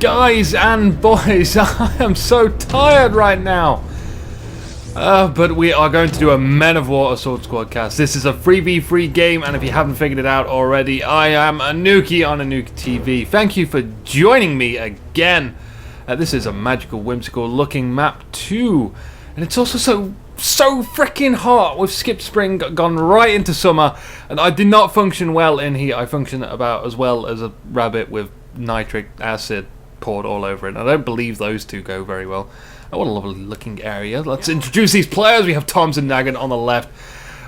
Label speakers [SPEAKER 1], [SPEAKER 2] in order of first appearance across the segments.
[SPEAKER 1] guys and boys, I am so tired right now. But we are going to do a Men of War Assault Squad cast. This is a 3v3 game, and if you haven't figured it out already, I am Anuki on Anuki TV. Thank you for joining me again. This is a magical, whimsical looking map too, and it's also so freaking hot. We've skipped spring, gone right into summer, and I did not function well in here. I function about as well as a rabbit with nitric acid poured all over it. I don't believe those two go very well. Oh, what a lovely looking area. Let's introduce these players. We have Thompson Nagant on the left,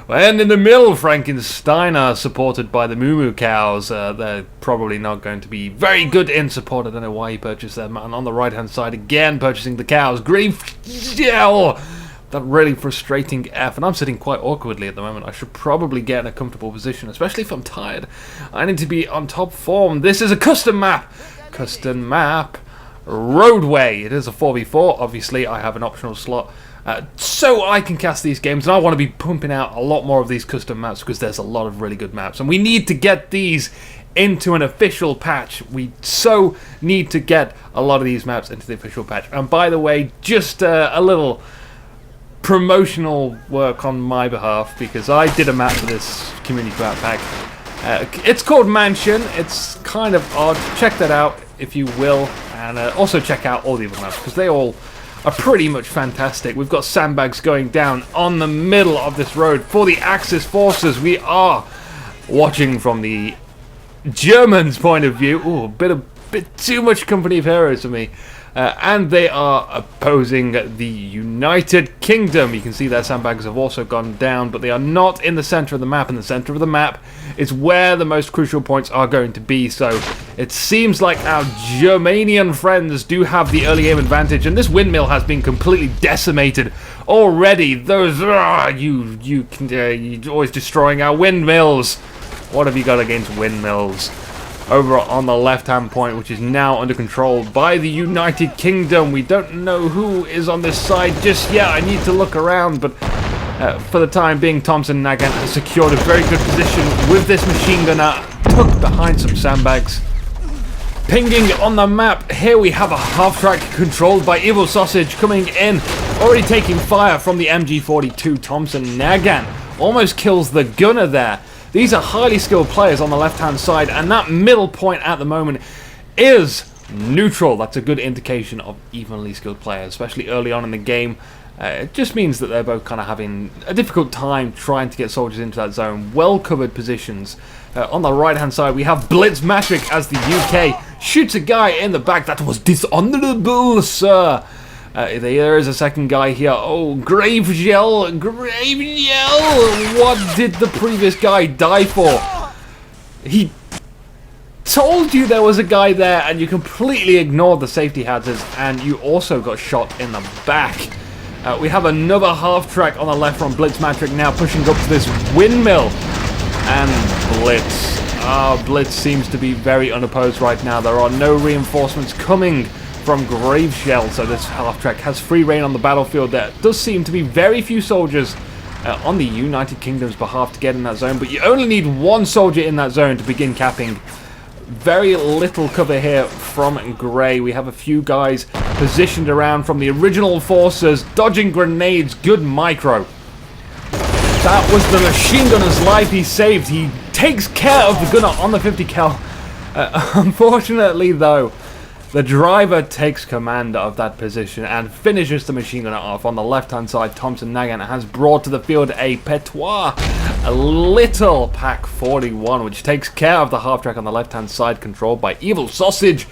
[SPEAKER 1] and in the middle, Frankensteiner, supported by the Moo cows. They're probably not going to be very good in support. I don't know why he purchased them. And on the right hand side again, purchasing the cows. Grief, yeah, that really frustrating F, and I'm sitting quite awkwardly at the moment. I should probably get in a comfortable position, especially if I'm tired. I need to be on top form. This is a custom map. Custom map. Roadway. It is a 4v4. Obviously, I have an optional slot so I can cast these games, and I want to be pumping out a lot more of these custom maps because there's a lot of really good maps, and we need to get these into an official patch. We so need to get a lot of these maps into the official patch. And by the way, just a little promotional work on my behalf, because I did a map for this community map pack. It's called Mansion. It's kind of odd. Check that out if you will, and also check out all the other maps because they all are pretty much fantastic. We've got sandbags going down on the middle of this road for the Axis forces. We are watching from the Germans' point of view. Ooh, a bit too much company of heroes for me. And they are opposing the United Kingdom. You can see their sandbags have also gone down, but they are not in the center of the map. In the center of the map is where the most crucial points are going to be. So it seems like our Germanian friends do have the early aim advantage, and this windmill has been completely decimated already. Those you're always destroying our windmills. What have you got against windmills? Over on the left-hand point, which is now under control by the United Kingdom. We don't know who is on this side just yet. I need to look around, but for the time being, Thompson Nagant has secured a very good position with this machine gunner tucked behind some sandbags. Pinging on the map, here we have a half-track controlled by Evil Sausage coming in, already taking fire from the MG42. Thompson Nagant almost kills the gunner there. These are highly skilled players on the left-hand side, and that middle point at the moment is neutral. That's a good indication of evenly skilled players, especially early on in the game. It just means that they're both kind of having a difficult time trying to get soldiers into that zone. Well-covered positions. On the right-hand side, we have Blitzmatric as the UK shoots a guy in the back. That was dishonorable, sir. There is a second guy here. Oh, Gravegel! What did the previous guy die for? He told you there was a guy there, and you completely ignored the safety hazards, and you also got shot in the back. We have another half-track on the left from Blitzmatric now pushing up to this windmill. And Blitz. Blitz seems to be very unopposed right now. There are no reinforcements coming from Graveshell, so this half-track has free reign on the battlefield. There does seem to be very few soldiers on the United Kingdom's behalf to get in that zone, but you only need one soldier in that zone to begin capping. Very little cover here from Grey. We have a few guys positioned around from the original forces, dodging grenades. Good micro. That was the machine gunner's life he saved. He takes care of the gunner on the 50 cal. Unfortunately, though, the driver takes command of that position and finishes the machine gunner off. On the left-hand side, Thompson Nagant has brought to the field a Petois, a little Pack 41, which takes care of the half-track on the left-hand side, controlled by Evil Sausage,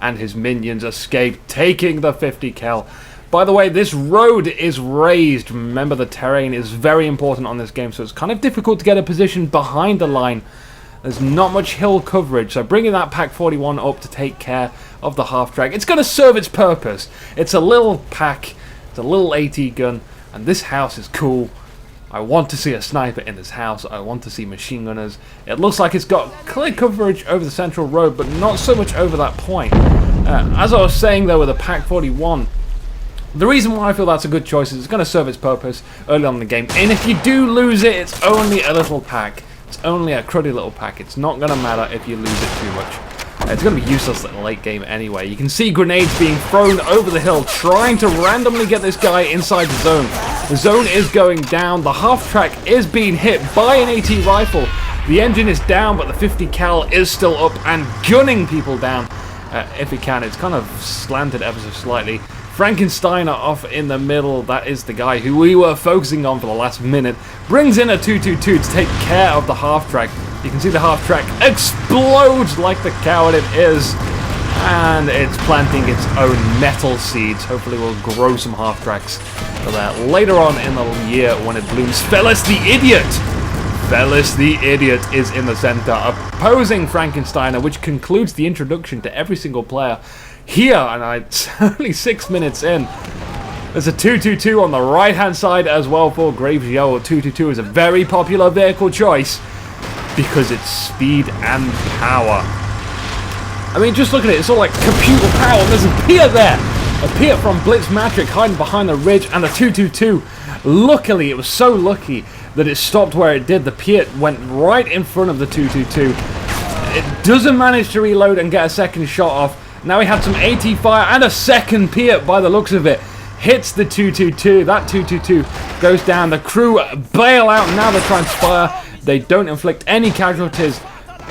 [SPEAKER 1] and his minions escape, taking the 50 cal. By the way, this road is raised. Remember, the terrain is very important on this game, so it's kind of difficult to get a position behind the line. There's not much hill coverage, so bringing that Pack 41 up to take care of the half-track, it's going to serve its purpose. It's a little pack, it's a little AT gun, and this house is cool. I want to see a sniper in this house. I want to see machine gunners. It looks like it's got clear coverage over the central road, but not so much over that point. As I was saying, though, with a Pack 41, the reason why I feel that's a good choice is it's going to serve its purpose early on in the game. And if you do lose it, it's only a little pack. It's only a cruddy little pack. It's not going to matter if you lose it too much. It's going to be useless in the late game anyway. You can see grenades being thrown over the hill, trying to randomly get this guy inside the zone. The zone is going down. The half-track is being hit by an AT rifle. The engine is down, but the 50 cal is still up and gunning people down if it can. It's kind of slanted ever so slightly. Frankensteiner off in the middle. That is the guy who we were focusing on for the last minute. Brings in a 222 to take care of the half-track. You can see the half-track explodes like the coward it is. And it's planting its own metal seeds. Hopefully we'll grow some half-tracks for that later on in the year when it blooms. Fellas the Idiot! Fellas the Idiot is in the center, opposing Frankensteiner, which concludes the introduction to every single player here. And it's only 6 minutes in. There's a 222 on the right-hand side as well for Gravegel. 222 is a very popular vehicle choice because it's speed and power. I mean, just look at it. It's all like computer power. There's a Pier there. A Pier from Blitzmatric hiding behind the ridge, and the 222. Luckily, it was so lucky that it stopped where it did. The Pier went right in front of the 222. It doesn't manage to reload and get a second shot off. Now we had some AT fire and a second Pier by the looks of it. Hits the 222. That 222 goes down. The crew bail out. Now they're trying to fire. They don't inflict any casualties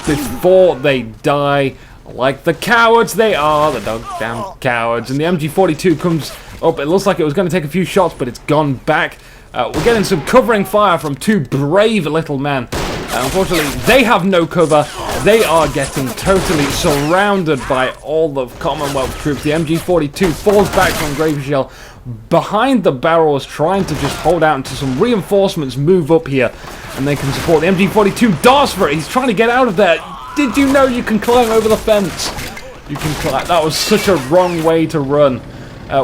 [SPEAKER 1] before they die. Like the cowards they are, the damn cowards. And the MG42 comes up. It looks like it was going to take a few shots, but it's gone back. We're getting some covering fire from two brave little men. Unfortunately, they have no cover. They are getting totally surrounded by all the Commonwealth troops. The MG42 falls back from Graveshell behind the barrels, trying to just hold out until some reinforcements move up here and they can support. The MG42 darts for it. He's trying to get out of there. Did you know you can climb over the fence? You can climb. That was such a wrong way to run.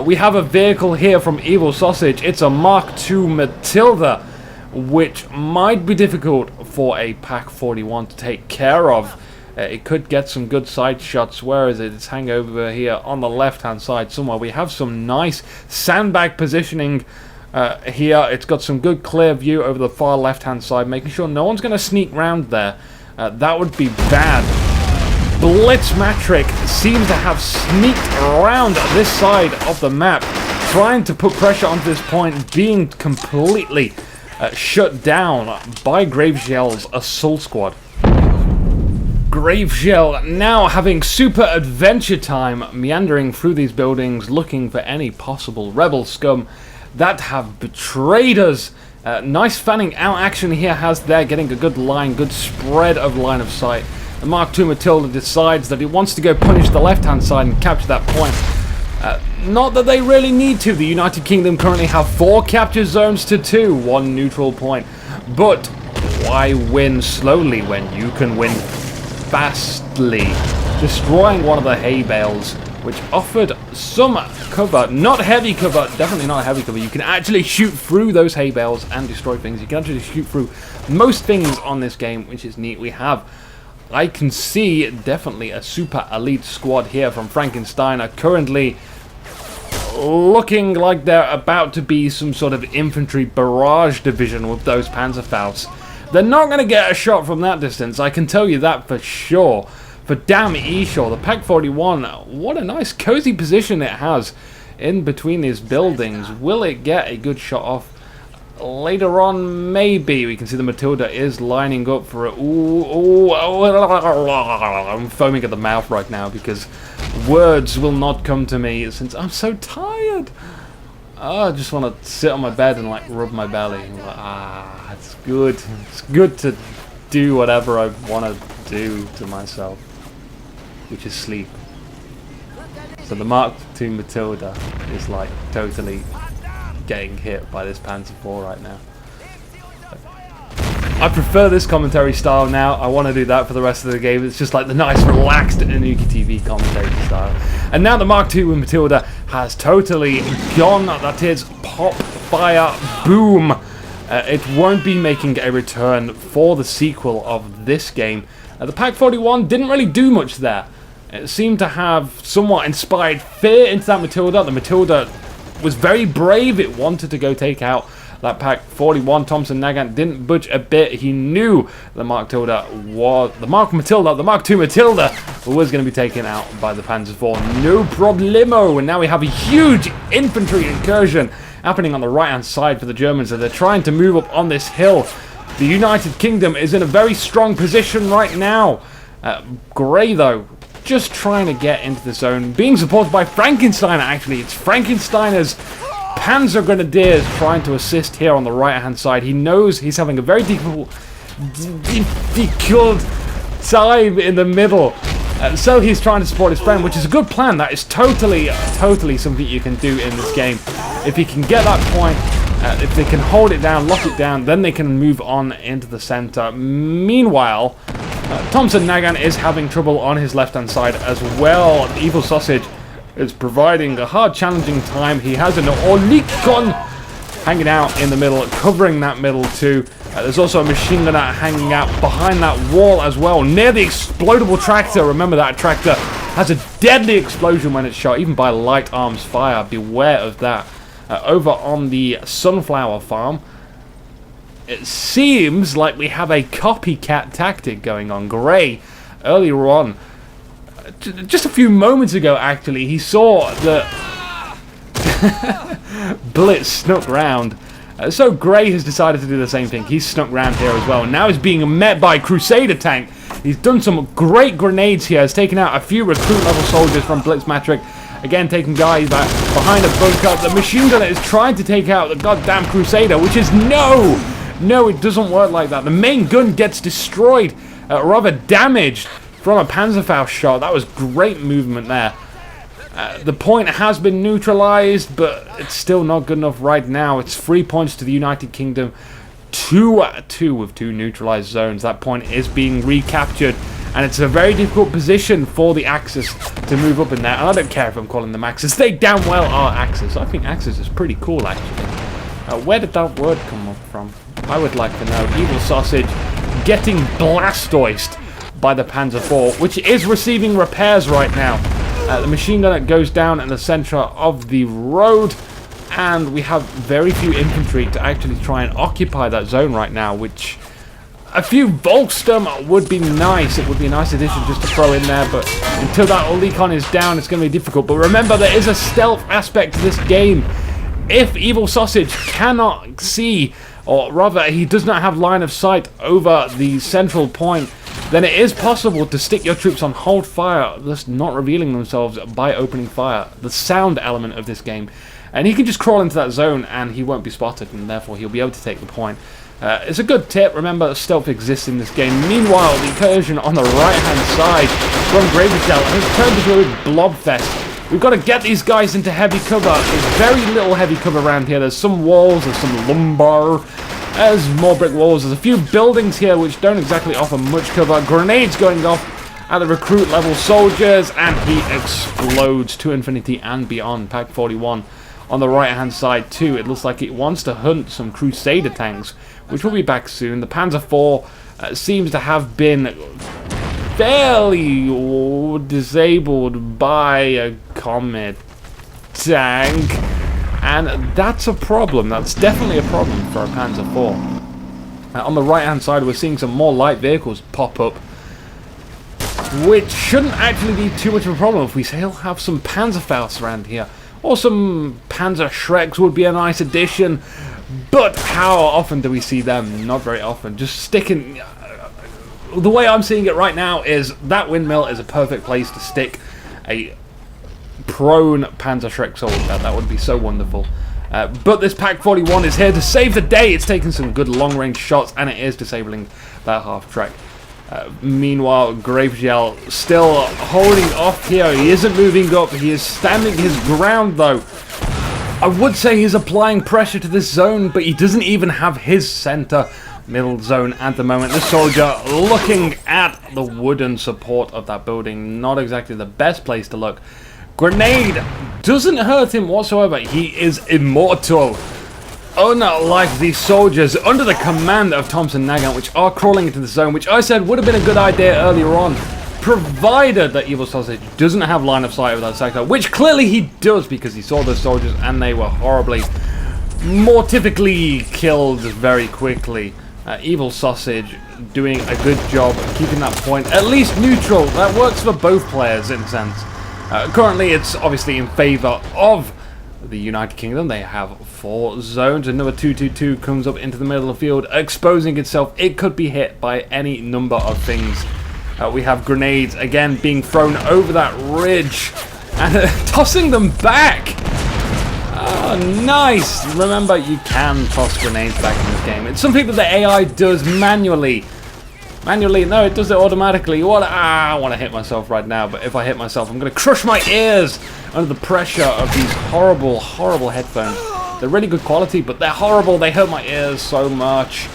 [SPEAKER 1] We have a vehicle here from Evil Sausage. It's a Mark II Matilda, which might be difficult for a Pak 41 to take care of. It could get some good side shots. Where is it? It's hanging over here on the left-hand side somewhere. We have some nice sandbag positioning here. It's got some good clear view over the far left-hand side, making sure no one's going to sneak round there. That would be bad. Blitzmatric seems to have sneaked around this side of the map, trying to put pressure onto this point, being completely shut down by Graveshell's assault squad. Graveshell now having super adventure time, meandering through these buildings, looking for any possible rebel scum that have betrayed us. Nice fanning out action here has there, getting a good line, good spread of line of sight. The Mark II Matilda decides that he wants to go punish the left-hand side and capture that point. Not that they really need to. The United Kingdom currently have 4 capture zones to 2, 1 neutral point. But why win slowly when you can win fastly? Destroying one of the hay bales, which offered some cover, not heavy cover, definitely not heavy cover. You can actually shoot through those hay bales and destroy things. You can actually shoot through most things on this game, which is neat. I can see definitely a super elite squad here from Frankensteiner, currently looking like they're about to be some sort of infantry barrage division with those Panzerfaust. They're not going to get a shot from that distance, I can tell you that for sure. For damn sure, the Pak 41, what a nice cozy position it has in between these buildings. Will it get a good shot off? Later on, maybe. We can see the Matilda is lining up for it. Ooh, I'm foaming at the mouth right now because words will not come to me since I'm so tired. I just want to sit on my bed and like rub my belly. It's good. It's good to do whatever I want to do to myself, which is sleep. So the Mark II Matilda is like totally getting hit by this Panzer IV right now. I prefer this commentary style now. I want to do that for the rest of the game. It's just like the nice relaxed Anuki TV commentary style. And now the Mark II Matilda has totally gone. That is pop, fire, boom. It won't be making a return for the sequel of this game. The Pak 41 didn't really do much there. It seemed to have somewhat inspired fear into that Matilda. The Matilda was very brave. It wanted to go take out that Pack 41. Thompson Nagant didn't budge a bit. He knew the Mark II Matilda was going to be taken out by the Panzer IV. No problemo. And now we have a huge infantry incursion happening on the right-hand side for the Germans, as they're trying to move up on this hill. The United Kingdom is in a very strong position right now. Grey, though, just trying to get into the zone, being supported by Frankensteiner. Actually, it's Frankensteiner's Panzer Grenadiers trying to assist here on the right-hand side. He knows he's having a very difficult time in the middle. So he's trying to support his friend, which is a good plan. That is totally something you can do in this game. If he can get that point, if they can hold it down, lock it down, then they can move on into the center. Meanwhile, Thompson Nagant is having trouble on his left-hand side as well. The Evil Sausage is providing a hard, challenging time. He has an Olikon hanging out in the middle, covering that middle too. There's also a machine gunner hanging out behind that wall as well, near the explodable tractor. Remember, that tractor has a deadly explosion when it's shot, even by light arms fire. Beware of that. Over on the sunflower farm, it seems like we have a copycat tactic going on. Grey, earlier on, just a few moments ago actually, he saw the Blitz snuck round. So Grey has decided to do the same thing. He's snuck round here as well. And now he's being met by Crusader tank. He's done some great grenades here. He's taken out a few recruit level soldiers from Blitzmatric. Again, taking guys back behind a bunker. The machine gunner is trying to take out the goddamn Crusader, which is no, it doesn't work like that. The main gun gets destroyed, rather damaged from a Panzerfaust shot. That was great movement there. The point has been neutralized, but it's still not good enough right now. It's 3 points to the United Kingdom, 2-2 with 2 neutralized zones. That point is being recaptured, and it's a very difficult position for the Axis to move up in there. And I don't care if I'm calling them Axis. They damn well are Axis. I think Axis is pretty cool, actually. Where did that word come up from? I would like to know. Evil Sausage getting blastoised by the Panzer IV, which is receiving repairs right now. The machine gunner goes down in the center of the road, and we have very few infantry to actually try and occupy that zone right now, which a few Volksturm would be nice. It would be a nice addition just to throw in there, but until that Olikon is down, it's going to be difficult. But remember, there is a stealth aspect to this game. If Evil Sausage cannot see, or rather he does not have line of sight over the central point, then it is possible to stick your troops on hold fire, thus not revealing themselves by opening fire. The sound element of this game. And he can just crawl into that zone and he won't be spotted, and therefore he'll be able to take the point. It's a good tip. Remember, stealth exists in this game. Meanwhile, the incursion on the right-hand side from Gravesdale has turned into a blobfest. We've got to get these guys into heavy cover. There's very little heavy cover around here. There's some walls, there's some lumber, there's more brick walls. There's a few buildings here which don't exactly offer much cover. Grenades going off at the recruit level soldiers, and he explodes to infinity and beyond. Pack 41 on the right-hand side too. It looks like it wants to hunt some Crusader tanks, which will be back soon. The Panzer IV seems to have been fairly disabled by a Comet tank, and that's a problem. That's definitely a problem for a Panzer IV. On the right-hand side, we're seeing some more light vehicles pop up, which shouldn't actually be too much of a problem if we still have some Panzerfausts around here. Or some Panzer Shreks would be a nice addition, but how often do we see them? Not very often. Just sticking... the way I'm seeing it right now is that windmill is a perfect place to stick a prone Panzer Shrek soldier. That would be so wonderful. But this Pack 41 is here to save the day. It's taking some good long-range shots, and it is disabling that half-track. Meanwhile, Gravesdale still holding off here. He isn't moving up. He is standing his ground, though. I would say he's applying pressure to this zone, but he doesn't even have his center middle zone at the moment. The soldier looking at the wooden support of that building. Not exactly the best place to look. Grenade doesn't hurt him whatsoever. He is immortal. Unlike these soldiers under the command of Thompson Nagant, which are crawling into the zone, which I said would have been a good idea earlier on, provided that Evil Sausage doesn't have line of sight of that sector, which clearly he does because he saw those soldiers and they were horribly more typically killed very quickly. Evil Sausage doing a good job of keeping that point at least neutral. That works for both players in a sense. Currently it's obviously in favour of the United Kingdom. They have 4 zones. Another 222 comes up into the middle of the field, exposing itself. It could be hit by any number of things. We have grenades again being thrown over that ridge and tossing them back. Oh, nice! Remember, you can toss grenades back in this game. It's something that the AI does manually. No, it does it automatically. I want to hit myself right now, but if I hit myself, I'm going to crush my ears under the pressure of these horrible, horrible headphones. They're really good quality, but they're horrible. They hurt my ears so much.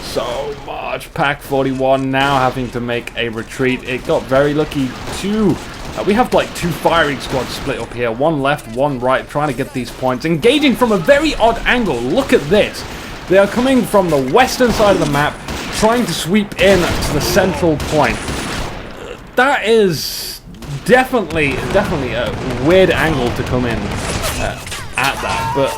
[SPEAKER 1] So much. Pack 41 now having to make a retreat. It got very lucky too. We have like 2 firing squads split up here. 1 left, 1 right, trying to get these points. Engaging from a very odd angle. Look at this. They are coming from the western side of the map, trying to sweep in to the central point. That is definitely a weird angle to come in at that, but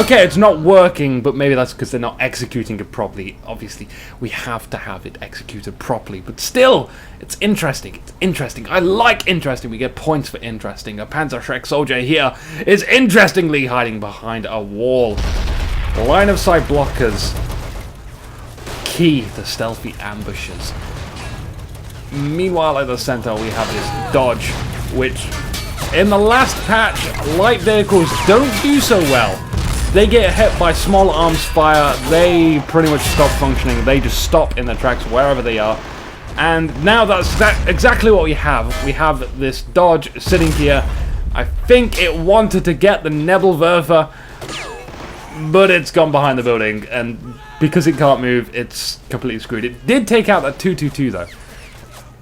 [SPEAKER 1] okay, it's not working, but maybe that's because they're not executing it properly. Obviously, we have to have it executed properly, but still, it's interesting. It's interesting. I like interesting. We get points for interesting. A Panzer Shrek soldier here is interestingly hiding behind a wall. Line of sight blockers. Key to stealthy ambushes. Meanwhile, at the center, we have this dodge, which in the last patch, light vehicles don't do so well. They get hit by small arms fire, they pretty much stop functioning. They just stop in their tracks wherever they are. And now that's exactly what we have. We have this dodge sitting here. I think it wanted to get the Nebelwerfer, but it's gone behind the building, and because it can't move, it's completely screwed. It did take out that 222 though.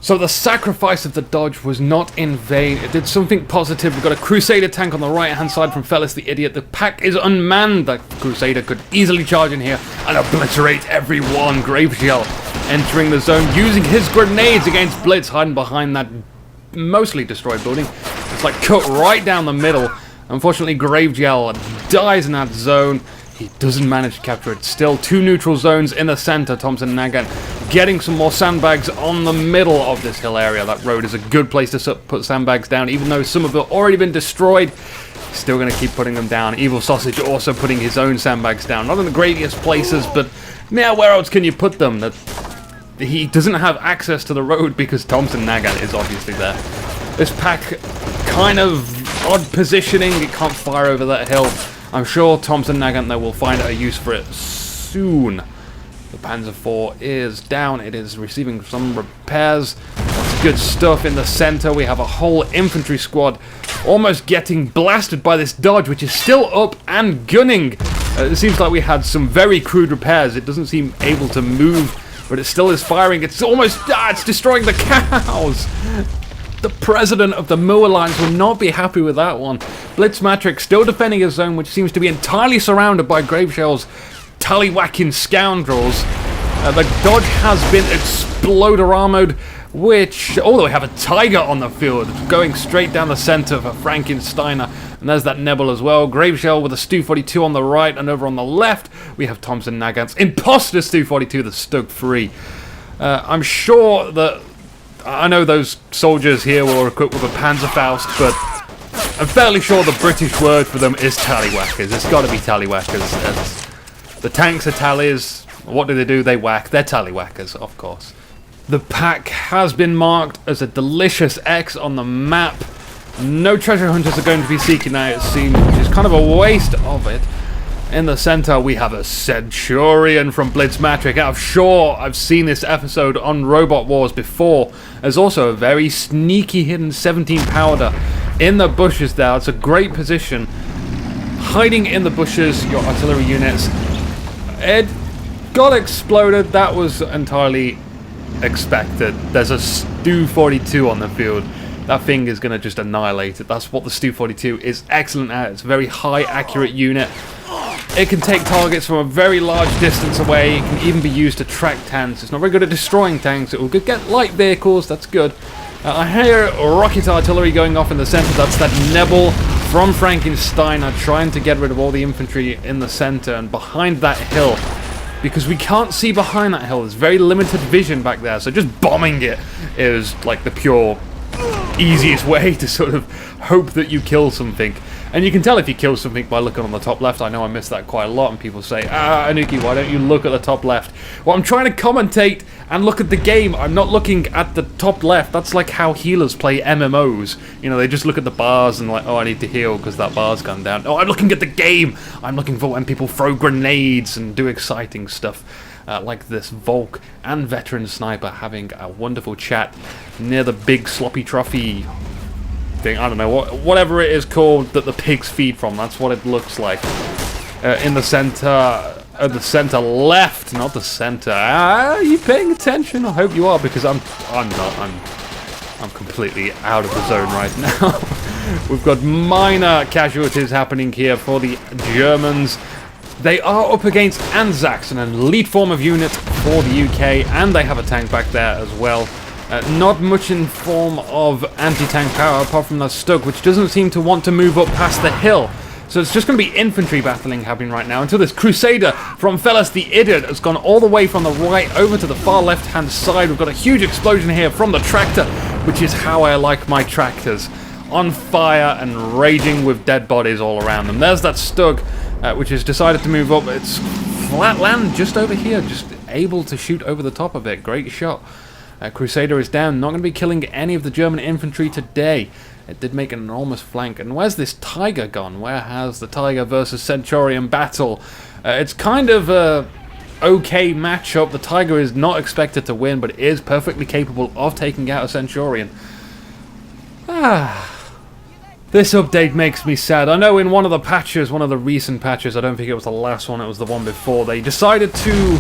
[SPEAKER 1] So the sacrifice of the dodge was not in vain. It did something positive. We've got a Crusader tank on the right-hand side from Fellis the Idiot. The pack is unmanned. That Crusader could easily charge in here and obliterate everyone. Graveshell entering the zone, using his grenades against Blitz, hiding behind that mostly destroyed building. It's like cut right down the middle. Unfortunately, Graveshell dies in that zone. He doesn't manage to capture it. Still 2 neutral zones in the center. Thompson Nagant getting some more sandbags on the middle of this hill area. That road is a good place to put sandbags down, even though some have already been destroyed. Still going to keep putting them down. Evil Sausage also putting his own sandbags down. Not in the greatest places, but now where else can you put them? He doesn't have access to the road because Thompson Nagant is obviously there. This pack kind of odd positioning. It can't fire over that hill. I'm sure Thompson Nagant though will find a use for it soon. The Panzer IV is down. It is receiving some repairs. That's good stuff in the center. We have a whole infantry squad almost getting blasted by this dodge, which is still up and gunning. It seems like we had some very crude repairs. It doesn't seem able to move, but it still is firing. It's almost... it's destroying the cows! The president of the Moo Alliance will not be happy with that one. Blitzmatrix still defending his zone, which seems to be entirely surrounded by Graveshell's tallywhacking scoundrels. The dodge has been exploder-armored, which... although we have a Tiger on the field, going straight down the center for Frankensteiner. And there's that Nebel as well. Graveshell with a Stu-42 on the right, and over on the left, we have Thompson Nagant's imposter Stu-42 that's stuck free. I'm sure that... I know those soldiers here were equipped with a Panzerfaust, but I'm fairly sure the British word for them is tallywhackers. It's got to be tallywhackers. The tanks are tallies. What do? They whack. They're tallywhackers, of course. The pack has been marked as a delicious X on the map. No treasure hunters are going to be seeking out, it seems, which is kind of a waste of it. In the center, we have a Centurion from Blitzmatrix. I'm sure I've seen this episode on Robot Wars before. There's also a very sneaky hidden 17 pounder in the bushes there. It's a great position. Hiding in the bushes, your artillery units. It got exploded. That was entirely expected. There's a Stu-42 on the field. That thing is going to just annihilate it. That's what the Stu-42 is excellent at. It's a very high accurate unit. It can take targets from a very large distance away. It can even be used to track tanks. It's not very good at destroying tanks. It will get light vehicles. That's good. I hear rocket artillery going off in the center. That's that Nebel from Frankensteiner, trying to get rid of all the infantry in the center and behind that hill. Because we can't see behind that hill. There's very limited vision back there. So just bombing it is like the pure easiest way to sort of hope that you kill something. And you can tell if you kill something by looking on the top left. I know I miss that quite a lot, and people say, Anuki, why don't you look at the top left? Well, I'm trying to commentate and look at the game. I'm not looking at the top left. That's like how healers play MMOs. You know, they just look at the bars and like, oh, I need to heal because that bar's gone down. Oh, I'm looking at the game. I'm looking for when people throw grenades and do exciting stuff. Like this Volk and Veteran Sniper having a wonderful chat near the big sloppy trophy thing. I don't know, whatever it is called that the pigs feed from. That's what it looks like. In the center left, not the center. Are you paying attention? I hope you are, because I'm not. I'm completely out of the zone right now. We've got minor casualties happening here for the Germans. They are up against Anzacs, an elite form of unit for the UK, and they have a tank back there as well. Not much in form of anti-tank power apart from the Stug, which doesn't seem to want to move up past the hill. So it's just going to be infantry battling happening right now until this Crusader from Fellas the Idiot has gone all the way from the right over to the far left-hand side. We've got a huge explosion here from the tractor, which is how I like my tractors. On fire and raging with dead bodies all around them. There's that Stug, which has decided to move up. It's flat land just over here, just able to shoot over the top of it. Great shot. Crusader is down, not going to be killing any of the German infantry today. It did make an enormous flank. And where's this Tiger gone? Where has the Tiger versus Centurion battle? It's kind of a okay matchup. The Tiger is not expected to win, but is perfectly capable of taking out a Centurion. This update makes me sad. I know in one of the patches, one of the recent patches, I don't think it was the last one, it was the one before, they decided to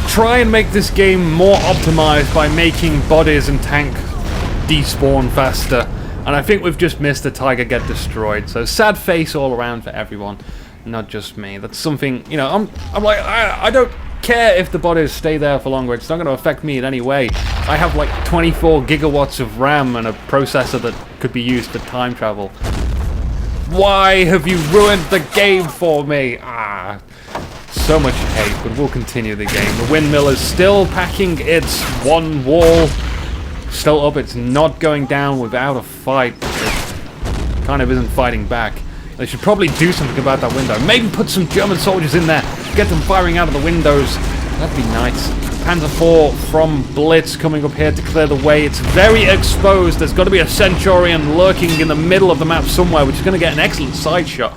[SPEAKER 1] try and make this game more optimized by making bodies and tank despawn faster. And I think we've just missed the Tiger get destroyed. So sad face all around for everyone, not just me. That's something, you know, I'm like, I don't care if the bodies stay there for longer. It's not going to affect me in any way. I have like 24 gigawatts of RAM and a processor that could be used for time travel. Why have you ruined the game for me? So much hate, but we'll continue the game. The windmill is still packing its one wall. Still up, it's not going down without a fight. It kind of isn't fighting back. They should probably do something about that window. Maybe put some German soldiers in there. Get them firing out of the windows. That'd be nice. Panzer IV from Blitz coming up here to clear the way. It's very exposed. There's got to be a Centurion lurking in the middle of the map somewhere, which is going to get an excellent side shot.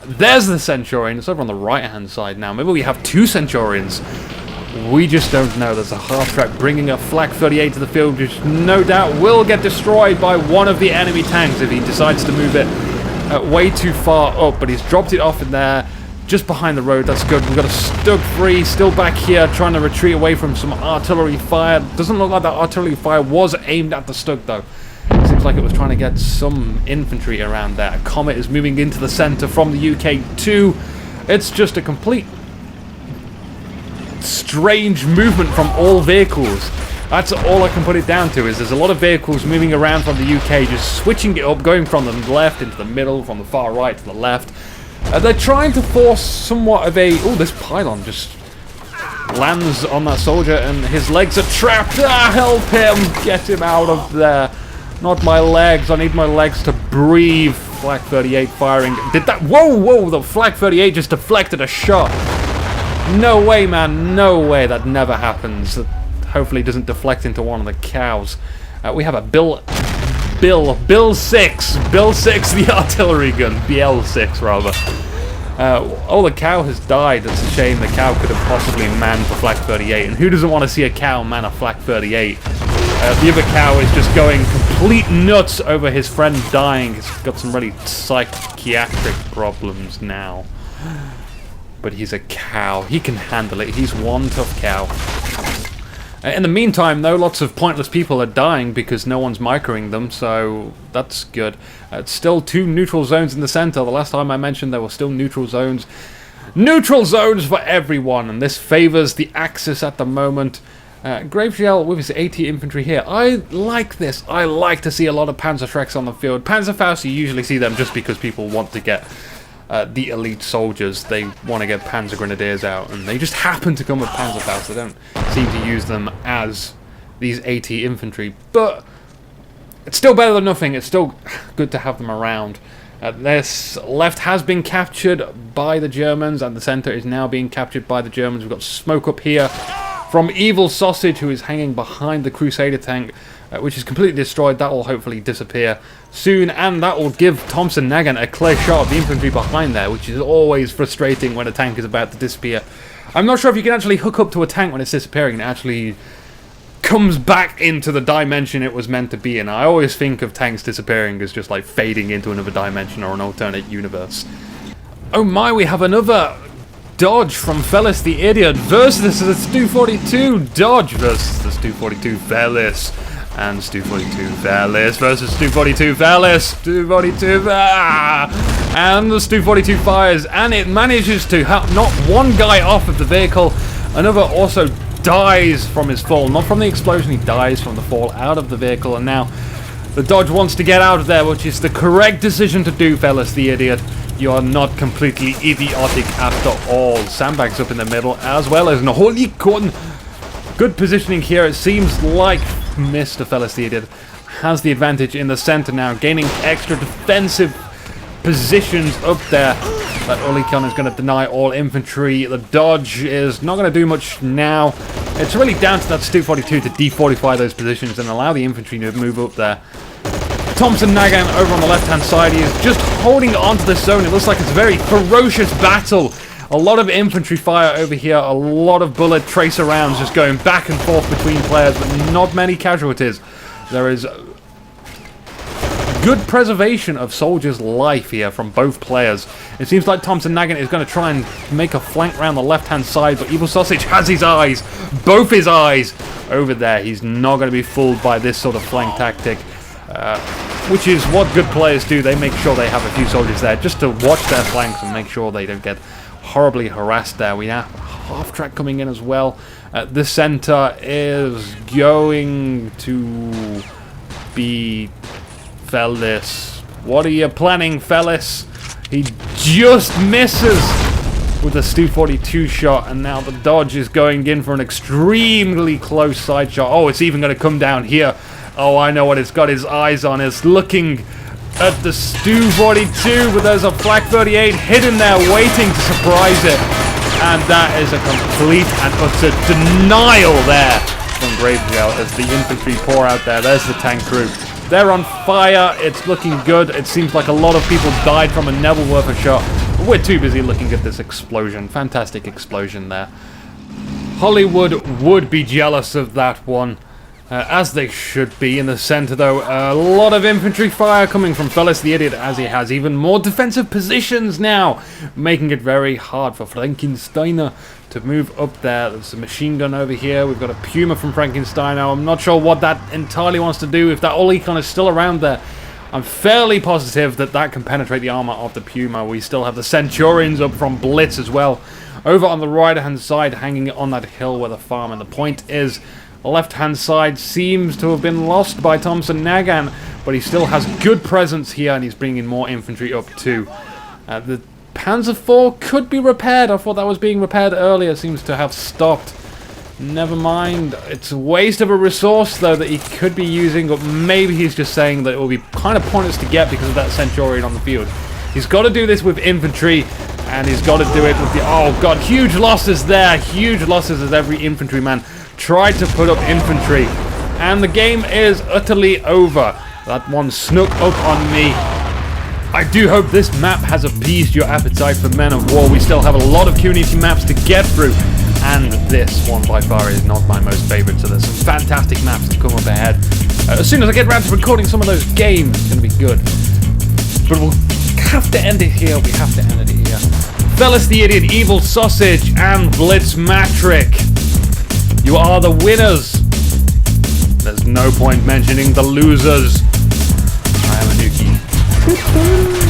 [SPEAKER 1] There's the Centurion. It's over on the right-hand side now. Maybe we have two Centurions. We just don't know. There's a half-track bringing a Flak 38 to the field, which no doubt will get destroyed by one of the enemy tanks if he decides to move it way too far up. But he's dropped it off in there, just behind the road. That's good. We've got a Stug 3 still back here, trying to retreat away from some artillery fire. Doesn't look like that artillery fire was aimed at the Stug, though. Seems like it was trying to get some infantry around there. Comet is moving into the center from the UK too. It's just a complete strange movement from all vehicles. That's all I can put it down to, is there's a lot of vehicles moving around from the UK, just switching it up, going from the left into the middle, from the far right to the left. They're trying to force somewhat of a... Oh, this pylon just lands on that soldier and his legs are trapped. Help him! Get him out of there. Not my legs. I need my legs to breathe. Flak 38 firing. Did that... Whoa! The Flak 38 just deflected a shot. No way, man. No way. That never happens. Hopefully it doesn't deflect into one of the cows. We have a Bill 6. Bill 6, the artillery gun. BL6, rather. Oh, the cow has died. That's a shame. The cow could have possibly manned the Flak 38. And who doesn't want to see a cow man a Flak 38? The other cow is just going complete nuts over his friend dying. He's got some really psychiatric problems now. But he's a cow. He can handle it. He's one tough cow. In the meantime, though, lots of pointless people are dying because no one's microing them, so that's good. It's still two neutral zones in the center. The last time I mentioned there were still neutral zones. Neutral zones for everyone, and this favors the Axis at the moment. Graveshell with his 80 infantry here. I like this. I like to see a lot of Panzerschrecks on the field. Panzerfaust, you usually see them just because people want to get the elite soldiers. They want to get Panzer Grenadiers out, and they just happen to come with Panzerfaust. They don't seem to use them as these 80 infantry, but it's still better than nothing. It's still good to have them around. This left has been captured by the Germans, and the center is now being captured by the Germans. We've got smoke up here from Evil Sausage, who is hanging behind the Crusader tank, which is completely destroyed. That will hopefully disappear soon, and that will give Thompson Nagant a clear shot of the infantry behind there, which is always frustrating when a tank is about to disappear. I'm not sure if you can actually hook up to a tank when it's disappearing and it actually comes back into the dimension it was meant to be in. I always think of tanks disappearing as just like fading into another dimension or an alternate universe. Oh my, we have another Dodge from Fellis the Idiot versus the Stu-42 Dodge versus the Stu-42 Fellis. And Stu-42 Fellis versus Stu-42 Fellis. Stu-42 and the Stu-42 fires, and it manages to knock one guy off of the vehicle. Another also dies from his fall, not from the explosion, he dies from the fall out of the vehicle, and now the Dodge wants to get out of there, which is the correct decision to do, Fellis the Idiot. You are not completely idiotic after all. Sandbags up in the middle, as well as holy cotton. Good positioning here. It seems like Mr. Fellis the Idiot has the advantage in the center now, gaining extra defensive positions up there. That Olicon is going to deny all infantry. The Dodge is not going to do much now. It's really down to that Stu-42 to defortify those positions and allow the infantry to move up there. Thompson Nagant over on the left-hand side, he is just holding on to the zone. It looks like it's a very ferocious battle. A lot of infantry fire over here, a lot of bullet tracer rounds just going back and forth between players, but not many casualties. There is good preservation of soldiers' life here from both players. It seems like Thompson Nagant is going to try and make a flank around the left-hand side, but Evil Sausage has his eyes, both his eyes, over there. He's not going to be fooled by this sort of flank tactic, which is what good players do. They make sure they have a few soldiers there just to watch their flanks and make sure they don't get horribly harassed there. We have half-track coming in as well. The center is going to be Fellis. What are you planning, Fellis? He just misses with the Stu-42 shot, and now the Dodge is going in for an extremely close side shot. Oh, it's even going to come down here. Oh, I know what it's got his eyes on. It's looking at the Stu-42, but there's a Flak 38 hidden there waiting to surprise it. And that is a complete and utter denial there from Graveshell as the infantry pour out there. There's the tank crew. They're on fire. It's looking good. It seems like a lot of people died from a Nebelwerfer shot. We're too busy looking at this explosion. Fantastic explosion there. Hollywood would be jealous of that one. As they should be. In the center, though, a lot of infantry fire coming from Fellis the Idiot, as he has even more defensive positions now, making it very hard for Frankensteiner to move up there. There's a machine gun over here. We've got a Puma from Frankensteiner. I'm not sure what that entirely wants to do. If that Olicon is still around there, I'm fairly positive that that can penetrate the armor of the Puma. We still have the Centurions up from Blitz as well. Over on the right-hand side, hanging on that hill where the farm, and the point is, the left-hand side seems to have been lost by Thompson Nagant, but he still has good presence here, and he's bringing more infantry up too. The Panzer IV could be repaired. I thought that was being repaired earlier. Seems to have stopped. Never mind. It's a waste of a resource, though, that he could be using, but maybe he's just saying that it will be kind of pointless to get because of that Centurion on the field. He's got to do this with infantry, and he's got to do it with the... Oh, God, huge losses there. Huge losses as every infantryman tried to put up infantry, and the game is utterly over. That one snuck up on me. I do hope this map has appeased your appetite for Men of War. We still have a lot of community maps to get through, and this one by far is not my most favorite, so there's some fantastic maps to come up ahead. As soon as I get around to recording some of those games, it's going to be good. But we'll have to end it here. We have to end it here. Fellis the Idiot, Evil Sausage, and Blitz Matrick. You are the winners. There's no point mentioning the losers. I am a Nuki.